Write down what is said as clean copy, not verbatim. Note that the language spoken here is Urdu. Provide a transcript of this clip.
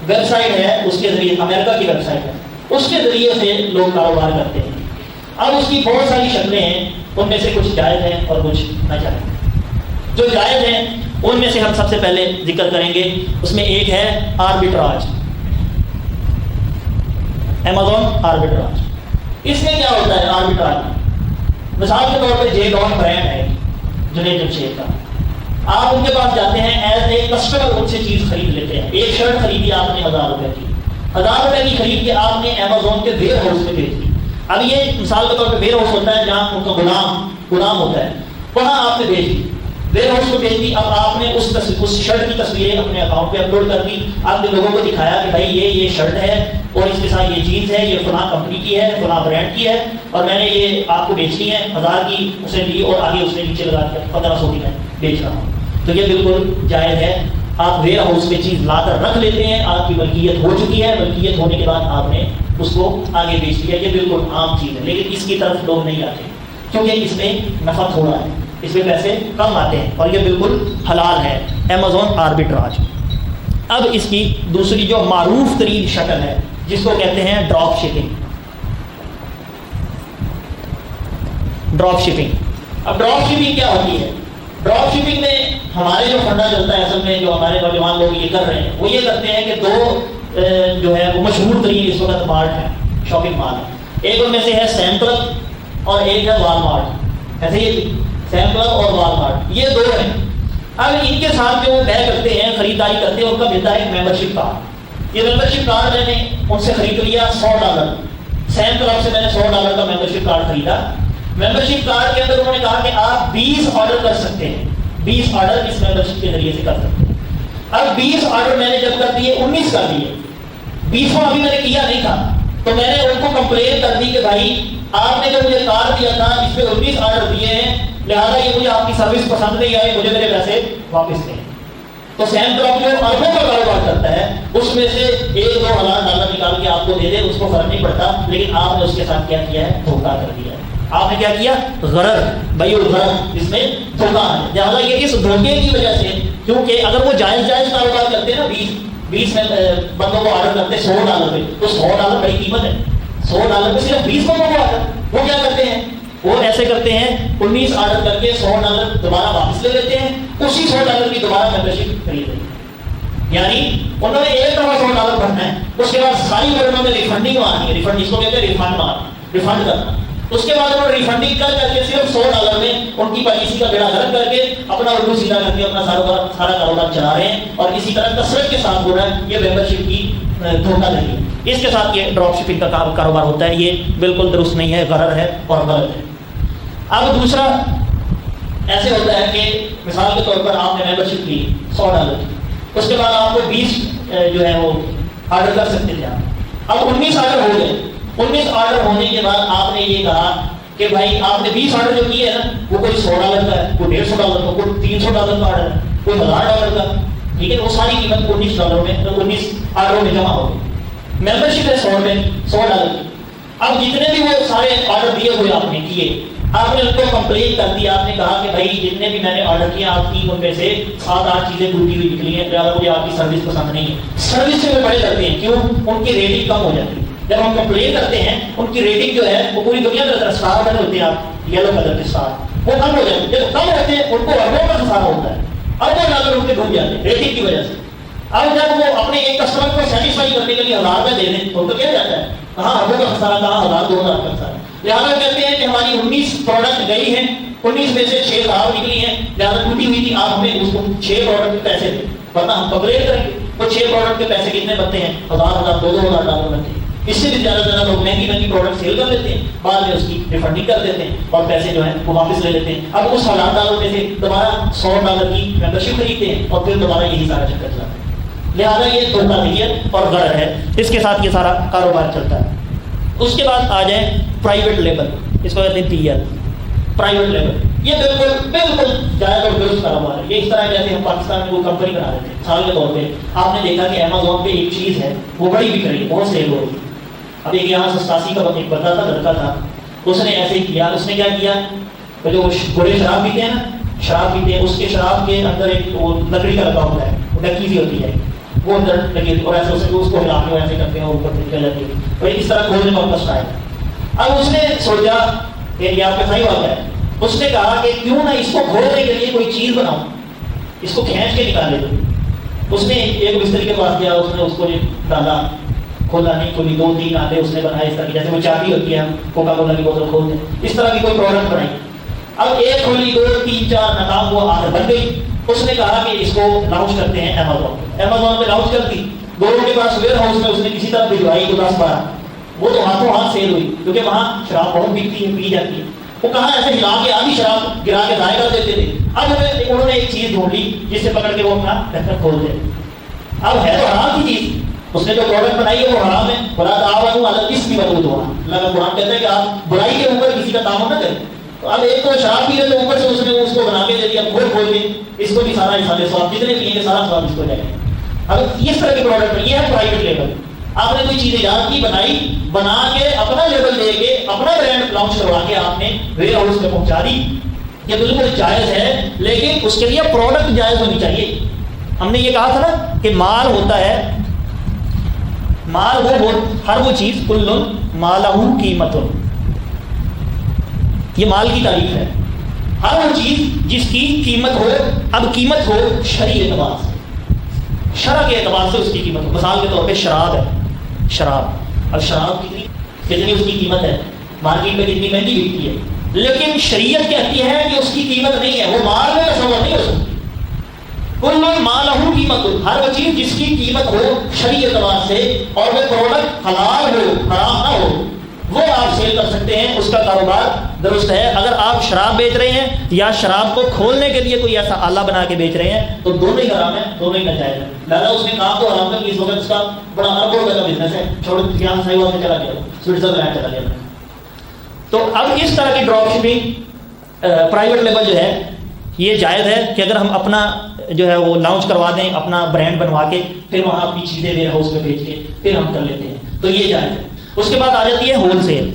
ویب سائٹ ہے اس کے ذریعے، امریکہ کی ویب سائٹ ہے، اس کے ذریعے سے لوگ کاروبار کرتے ہیں۔ اب اس کی بہت ساری شکلیں ہیں، ان میں سے کچھ جائز ہیں اور کچھ ناجائز۔ جو جائز ہیں ان میں سے ہم سب سے پہلے ذکر کریں گے، اس میں ایک ہے آربٹراج، Amazon آربٹراج۔ اس میں کیا ہوتا ہے آربٹراج؟ مثال کے طور پہ جے ڈاٹ برانڈ ہے جنید جمشید کا، آپ ان کے پاس جاتے ہیں ایز اے کسٹمر، ان سے چیز خرید لیتے ہیں۔ ایک شرٹ خریدی آپ نے 1000 روپے کی، 1000 روپے کی خرید کے آپ نے Amazon کے ویئر ہاؤس میں بھیج دی۔ اب یہ مثال کے طور پہ ویئر ہاؤس ہوتا ہے جہاں ان کا غلام ہوتا ہے، وہاں آپ نے بھیج دی، ویئر ہاؤس کو بھیج دی۔ اب آپ نے اس شرٹ کی تصویریں اپنے اکاؤنٹ پہ اپلوڈ کر دی، آپ نے لوگوں کو دکھایا کہ بھائی یہ شرٹ ہے اور اس کے ساتھ یہ جینس ہے، یہ فلاں کمپنی کی ہے، فلاں برانڈ کی ہے، اور میں نے یہ آپ کو بیچنی ہے 1000 کی، اسے لی اور آگے اس نے نیچے لگا کے 1500 کی میں بیچ رہا ہوں۔ تو یہ بالکل جائز ہے، آپ ویئر ہاؤس میں چیز لا کر رکھ لیتے ہیں، آپ کی ملکیت ہو چکی ہے، ملکیت ہونے کے بعد آپ نے اس کو آگے بیچ دیا، یہ بالکل عام چیز ہے۔ لیکن اس کی طرف لوگ نہیں آتے کیونکہ اس میں نفع تھوڑا ہے، اس میں پیسے کم آتے ہیں، اور یہ بالکل حلال ہے، Amazon آربٹراج۔ اب اس کی دوسری جو معروف ترین شکل ہے جس کو کہتے ہیں ڈراپ شپنگ۔ ڈراپ شپنگ، اب ڈراپ شپنگ کیا ہوتی ہے؟ ڈراپ شپنگ میں ہمارے جو فنڈا چلتا ہے، اصل میں جو ہمارے نوجوان لوگ یہ کر رہے ہیں وہ یہ کرتے ہیں کہ دو جو ہے وہ مشہور ترین اس وقت مارٹ ہے، شاپنگ مال ہے، ایک ان میں سے ہے سیم کلب اور ایک ہے وال مارٹ، ایسے ہی سیم کلب اور وال مارٹ، یہ دو ہیں۔ اب ان کے ساتھ جو طے کرتے ہیں، خریداری کرتے ہیں، ان کا ملتا ہے ممبرشپ کارڈ۔ یہ ممبرشپ کارڈ میں نے ان سے خرید لیا $100، سیم کلب سے میں نے $100 کا ممبرشپ کارڈ خریدا۔ ممبرشپ کارڈ کے اندر انہوں نے کہا کہ آپ 20 آرڈر کر سکتے ہیں، 20 آرڈر اس ممبرشپ کے ذریعے سے کر سکتے ہیں۔ اب 20 آرڈر میں نے جب کر دیے، 19 کر دیے، 20واں ابھی میں نے کیا نہیں تھا، تو میں نے ان کو کمپلین کر دی کہ بھائی آپ نے جو مجھے کارڈ دیا تھا اس میں 19 آرڈر دیے ہیں، لہٰذا یہ مجھے آپ کی سروس پسند نہیں آئی، مجھے میرے پیسے واپس دیں۔ تو سیم کلب جو اربوں کا کاروبار کرتا ہے اس میں سے $1-2 نکال کے آپ کو دے دے، اس کو فرق نہیں پڑتا، لیکن آپ نے اس کے ساتھ کیا کیا ہے؟ دھوکہ کر دیا ہے۔ آپ نے کیا کیا؟ غرر، بیع الغرر، اس میں دھوکہ ہے۔ لہٰذا یہ اس دھوکے کی وجہ سے، کیونکہ اگر وہ جائز کاروبار کرتے ہیں نا، 20 میں بندوں کو آرڈر کرتے ہیں $100 پہ، تو $100 بڑی قیمت ہے، $100 پہ صرف 20 بندوں کو آرڈر، وہ کیا کرتے ہیں؟ وہ ایسے کرتے ہیں 19 آرڈر کر کے $100 دوبارہ واپس لے لیتے ہیں، اسی $100 کی دوبارہ ممبرشپ خرید لیتے ہیں۔ یعنی انہوں نے ایک دفعہ $100 بھرنا ہے، اس کے بعد ساری گورنمنٹ میں ریفنڈنگ مارنی ہے، ریفنڈ جس کو کہتے ہیں ریفنڈ کرنا، اس کے بعد انہوں نے ریفنڈنگ کر کے صرف $100 میں ان کی پالیسی کا بیڑا غرق کر کے اپنا اردو سیدھا کر کے اپنا سارا کاروبار چلا رہے ہیں، اور اسی طرح کثرت کے ساتھ ہو رہا ہے۔ یہ ممبرشپ کی دھوکہ دہی ہے، اس کے ساتھ یہ ڈراپ شپنگ کا کاروبار ہوتا ہے، یہ بالکل درست نہیں ہے، غرر ہے اور غلط ہے۔ اب دوسرا ایسے ہوتا ہے کہ مثال کے طور پر آپ نے ممبرشپ لی $100 کی، اس کے بعد آپ کو 20 جو ہے وہ آرڈر کر سکتے تھے، اب 19 آرڈر ہو گئے۔ 19 آرڈر ہونے کے بعد آپ نے یہ کہا کہ بھائی آپ نے 20 آرڈر جو کیے ہیں نا، وہ کوئی $100 کا ہے، کوئی $150 کا، کوئی $300 کا آرڈر ہے، کوئی $1000 کا، ٹھیک ہے، وہ ساری قیمت $19 میں 19 آرڈروں میں جمع ہو گئی۔ ممبرشپ ہے $100 کی۔ اب جتنے بھی وہ سارے آرڈر دیے ہوئے آپ نے کیے، آپ نے ان کو کمپلین کر دی، آپ نے کہا کہ بھائی جتنے بھی میں نے آرڈر کیا آپ کی ان میں سے 7-8 چیزیں ٹوٹی ہوئی نکلی ہیں، لہٰذا مجھے آپ کی سروس پسند نہیں ہے۔ سروس سے وہ بڑے کرتے ہیں، کیوں؟ ان کی ریٹنگ کم ہو جاتی ہے۔ جب ہم کمپلین کرتے ہیں ان کی ریٹنگ جو ہے وہ پوری دنیا میں اسٹار بنے ہوتے ہیں، آپ یلو کلر کے اسٹار، وہ کم ہو جاتے ہیں۔ جب کم ہوتے ہیں ان کو اربوں کا خسارہ ہوتا ہے، اربوں ان کے ڈوب جاتے ہیں ریٹنگ کی وجہ سے۔ اب جب وہ اپنے ایک کسٹمر کو سیٹسفائی کرنے کے لیے 1000 روپے دے دیں تو کیا جاتا ہے؟ کہاں اربوں کا خسارہ، کہاں 1000-2000 کا خسارہ۔ لہٰذا کہتے ہیں کہ ہماری 19 پروڈکٹ گئی ہیں، 19 میں سے 6 خراب نکلی ہیں، لہٰذا ٹوٹی ہوئی تھی، آپ ہمیں اس کو 6 پروڈکٹ کے پیسے دیں، ورنہ ہم کمپلین کریں گے۔ وہ 6 پروڈکٹ کے پیسے کتنے بنتے ہیں؟ $1000-2000 بنتے ہیں۔ اس سے بھی زیادہ لوگ مہنگی پروڈکٹ سیل کر لیتے ہیں، بعد میں اس کی ریفنڈنگ کر دیتے ہیں اور پیسے جو ہیں وہ واپس لے لیتے ہیں۔ اب اس $1000 میں سے دوبارہ $100 کی ممبرشپ خریدتے ہیں اور پھر دوبارہ یہی سارا چکر چلاتے ہیں۔ لہٰذا یہ دھوکہ دہی ہے اور غرر ہے، اس کے ساتھ یہ سارا کاروبار چلتا ہے۔ اس کے بعد آ جائیں پرائیویٹ لیبل، اس کو کہتے ہیں PL، پرائیویٹ لیبل۔ یہ بالکل جائز اور درست کاروبار ہے۔ یہ اس طرح جیسے ہم پاکستان میں کوئی کمپنی بنا دیتے ہیں، مثال کے طور پہ آپ نے دیکھا کہ Amazon پہ ایک چیز ہے وہ بڑی بک رہی ہے، بہت سیل ہو رہی ہے۔ اب ایک یہاں 87 کا ایک بندہ تھا، لڑکا تھا، اس نے ایسے ہی کیا۔ اس نے کیا کیا؟ جو گھوڑے شراب پیتے ہیں نا، شراب پیتے ہیں، اس کے شراب کے اندر ایک وہ لکڑی کا لگا ہوتا ہے، وہ ڈکی سی ہوتی ہے، وہ اندر لگی ہوتی اور ایسے اس کو ہلا کے ایسے کرتے ہیں اور اوپر نکل جاتی ہے اور اس طرح کھولنے کا کشٹ آیا. اب اس نے سوچا کہ یہ آپ کا صحیح بات ہے. اس نے کہا کہ کیوں نہ اس کو کھولنے کے لیے کوئی چیز بناؤں, اس کو کھینچ کے نکالے دو. اس نے ایک مستری کے پاس گیا, اس نے اس کو ڈالا, کھولا نہیں کھولی, 2-3 آتے اس نے بنائے اس طرح کی, جیسے وہ چابی ہوتی ہے ہم کوکا کولا کی بوتل کھولتے ہیں, اس طرح کی کوئی پروڈکٹ بنائی. اب ایک کھولی, 2-3-4 ناکام وہ آخر بن گئی. اس نے کہا کہ اس کو لانچ کرتے ہیں امیزون پہ. امیزون پہ لانچ کر دی. گوروں کے پاس ویئر ہاؤس میں اس نے کسی طرح بھجوائی 10-12. وہ تو ہاتھوں ہاتھ سیل ہوئی کیونکہ وہاں شراب بہت بکتی ہے, پی جاتی ہے. وہ کہاں ایسے ہلا کے آدھی شراب گرا کے ضائع کر دیتے تھے. اب انہوں نے ایک چیز ڈھونڈ لی جس سے پکڑ کے وہ اپنا ڈھکن کھول دے. اب ہے تو حرام کی چیز, اس نے جو پروڈکٹ بنائی ہے وہ حرام ہے. بڑا تعاون علی الاثم والعدوان, اللہ کا قرآن کہتا ہے کہ آپ برائی کے اوپر کسی کا تعاون نہ کریں. تو اب ایک تو شراب پی رہے تو اوپر سے اس نے اس کو بنا کے دے دیا, کھول کے اس کو بھی سارا حساب سواب جتنے پیئیں گے سارا سواب اس کو جائے گا. اب اس طرح کے پروڈکٹ یہ ہے پرائیویٹ لیبل. آپ نے کوئی چیز ایجاد کی, بنائی, بنا کے اپنا لیبل دے کے اپنا برانڈ لانچ کروا کے آپ نے ویئر ہاؤس میں پہنچا دی. یہ بالکل جائز ہے, لیکن اس کے لیے پروڈکٹ جائز ہونی چاہیے. ہم نے یہ کہا تھا نا کہ مال ہوتا ہے, مال وہ ہر وہ چیز کل مالہ قیمت, یہ مال کی تعریف ہے. ہر وہ چیز جس کی قیمت ہو. اب قیمت ہو شرعی اعتبار سے, شرع کے اعتبار سے اس کی قیمت ہو. مثال کے طور پہ شراب ہے, شراب. اب شراب کتنی اس کی قیمت ہے, مارکیٹ میں کتنی مہنگی بکتی ہے, لیکن شریعت کہتی ہے کہ اس کی قیمت نہیں ہے, وہ مال میں تصور نہیں ہو سکتی. کل مالہ قیمت, ہر وہ چیز جس کی قیمت ہو شرعی اعتبار سے اور وہ پروڈکٹ حلال ہو, حرام نہ ہو, وہ آپ سیل کر سکتے ہیں, اس کا کاروبار درست ہے. اگر آپ شراب بیچ رہے ہیں یا شراب کو کھولنے کے لیے کوئی ایسا آلہ بنا کے بیچ رہے ہیں تو دونوں ہی حرام ہے, دونوں ہی ناجائز ہے. لہٰذا اس نے کام تو حرام کر, اس وقت اس کا بڑا اربوں روپے کا بزنس ہے, چھوڑ یہاں صحیح وقت چلا گیا, سوئٹزرلینڈ چلا گیا. تو اب اس طرح کی ڈراپ شپنگ پرائیویٹ لیبل جو ہے یہ جائز ہے کہ اگر ہم اپنا جو ہے وہ لانچ کروا دیں, اپنا برانڈ بنوا کے پھر وہاں اپنی چیزیں ویئر ہاؤس میں بیچ کے پھر ہم کر لیتے ہیں, تو یہ جائز ہے. اس کے بعد آ جاتی ہے ہول سیل.